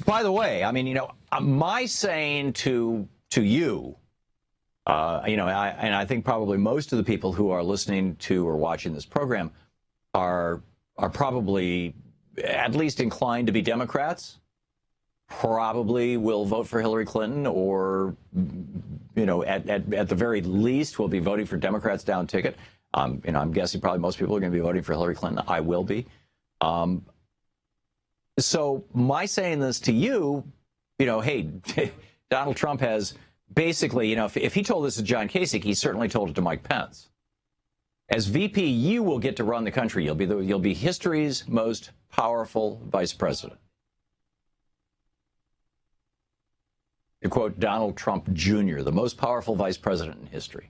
By the way, I mean, my saying to you, and I think probably most of the people who are listening to or watching this program are probably at least inclined to be Democrats, probably will vote for Hillary Clinton, or, at the very least will be voting for Democrats down ticket. I'm guessing probably most people are going to be voting for Hillary Clinton. I will be. So my saying this to you, hey, Donald Trump has basically, if he told this to John Kasich, he certainly told it to Mike Pence. As VP, you will get to run the country. You'll be history's most powerful vice president. To quote Donald Trump Jr., the most powerful vice president in history.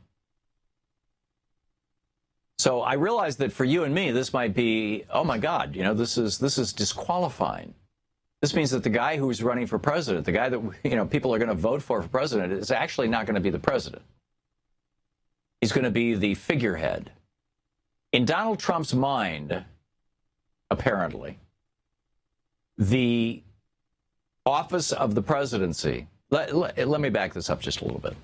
So I realize that for you and me, this might be, oh my God, this is disqualifying. This means that the guy who's running for president, the guy that people are going to vote for president, is actually not going to be the president. He's going to be the figurehead. In Donald Trump's mind, apparently, the office of the presidency. Let me back this up just a little bit.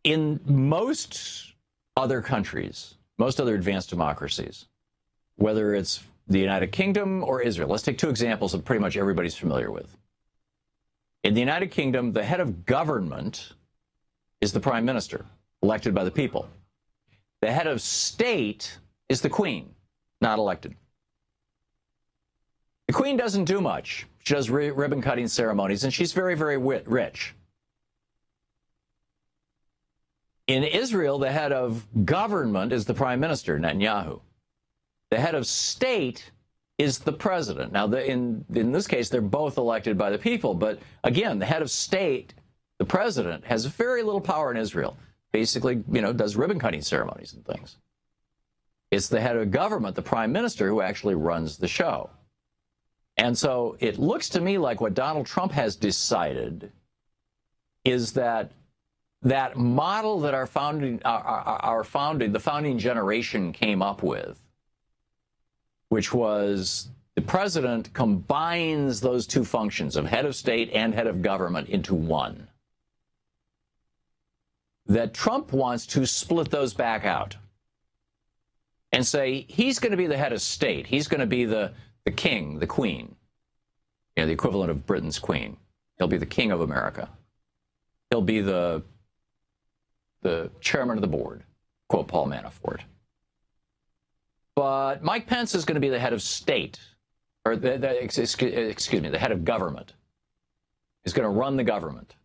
In most other countries, most other advanced democracies, whether it's the United Kingdom or Israel, let's take two examples that pretty much everybody's familiar with. In the United Kingdom, the head of government is the prime minister, elected by the people. The head of state is the queen, not elected. The queen doesn't do much. She does ribbon-cutting ceremonies, and she's very, very rich. In Israel, the head of government is the prime minister, Netanyahu. The head of state is the president. Now, in this case, they're both elected by the people. But again, the head of state, the president, has very little power in Israel. Basically, does ribbon-cutting ceremonies and things. It's the head of government, the prime minister, who actually runs the show. And so it looks to me like what Donald Trump has decided is that model that the founding generation came up with, which was the president combines those two functions of head of state and head of government into one, that Trump wants to split those back out and say he's going to be the head of state. He's going to be the king, the queen, the equivalent of Britain's queen. He'll be the king of America. He'll be the chairman of the board, quote Paul Manafort. But Mike Pence is going to be the head of state, or the head of government. He's going to run the government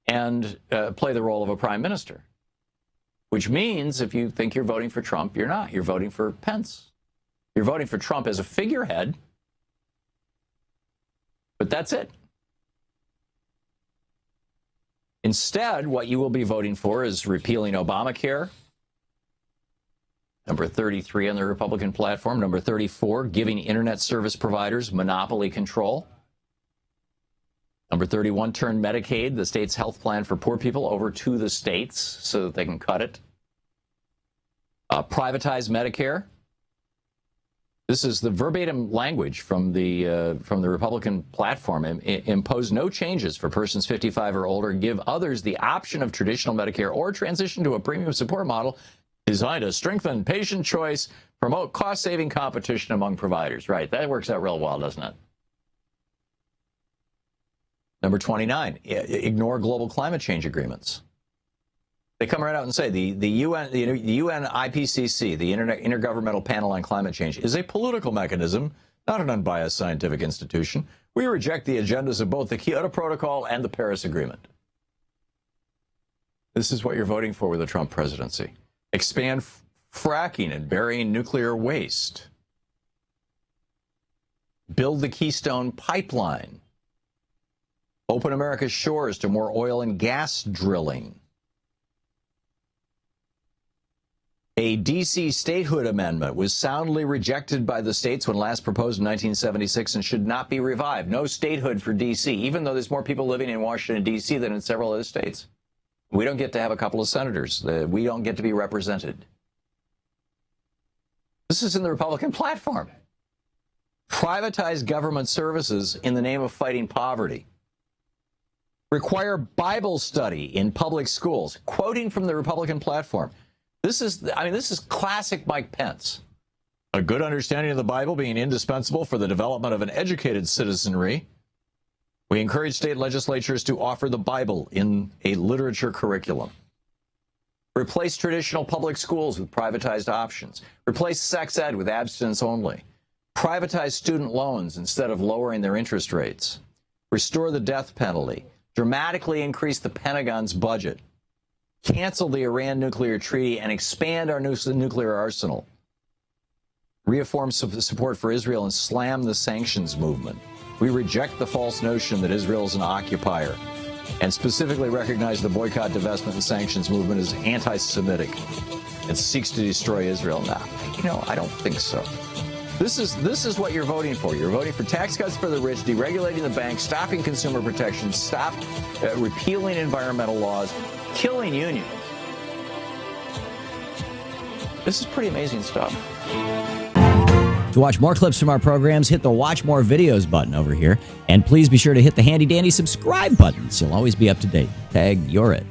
and play the role of a prime minister, which means if you think you're voting for Trump, you're not. You're voting for Pence. You're voting for Trump as a figurehead, but that's it. Instead, what you will be voting for is repealing Obamacare, number 33 on the Republican platform. Number 34, giving internet service providers monopoly control. Number 31, turn Medicaid, the state's health plan for poor people, over to the states so that they can cut it. Privatize Medicare. This is the verbatim language from the Republican platform. Impose no changes for persons 55 or older. Give others the option of traditional Medicare or transition to a premium support model designed to strengthen patient choice, promote cost-saving competition among providers. Right, that works out real well, doesn't it? Number 29, ignore global climate change agreements. They come right out and say the UN IPCC, the Intergovernmental Panel on Climate Change, is a political mechanism, not an unbiased scientific institution. We reject the agendas of both the Kyoto Protocol and the Paris Agreement. This is what you're voting for with the Trump presidency. Expand fracking and burying nuclear waste. Build the Keystone Pipeline. Open America's shores to more oil and gas drilling. A D.C. statehood amendment was soundly rejected by the states when last proposed in 1976 and should not be revived. No statehood for D.C., even though there's more people living in Washington, D.C. than in several other states. We don't get to have a couple of senators. We don't get to be represented. This is in the Republican platform. Privatize government services in the name of fighting poverty. Require Bible study in public schools. Quoting from the Republican platform. This is classic Mike Pence. A good understanding of the Bible being indispensable for the development of an educated citizenry. We encourage state legislatures to offer the Bible in a literature curriculum. Replace traditional public schools with privatized options. Replace sex ed with abstinence only. Privatize student loans instead of lowering their interest rates. Restore the death penalty. Dramatically increase the Pentagon's budget. Cancel the Iran nuclear treaty and expand our nuclear arsenal. Reaffirm support for Israel and slam the sanctions movement. We reject the false notion that Israel is an occupier and specifically recognize the boycott, divestment, and sanctions movement as anti-Semitic and seeks to destroy Israel. Now, I don't think so. This is what you're voting for. You're voting for tax cuts for the rich, deregulating the banks, stopping consumer protection, repealing environmental laws, killing unions. This is pretty amazing stuff. To watch more clips from our programs, hit the Watch More Videos button over here. And please be sure to hit the handy-dandy subscribe button so you'll always be up to date. Tag, you're it.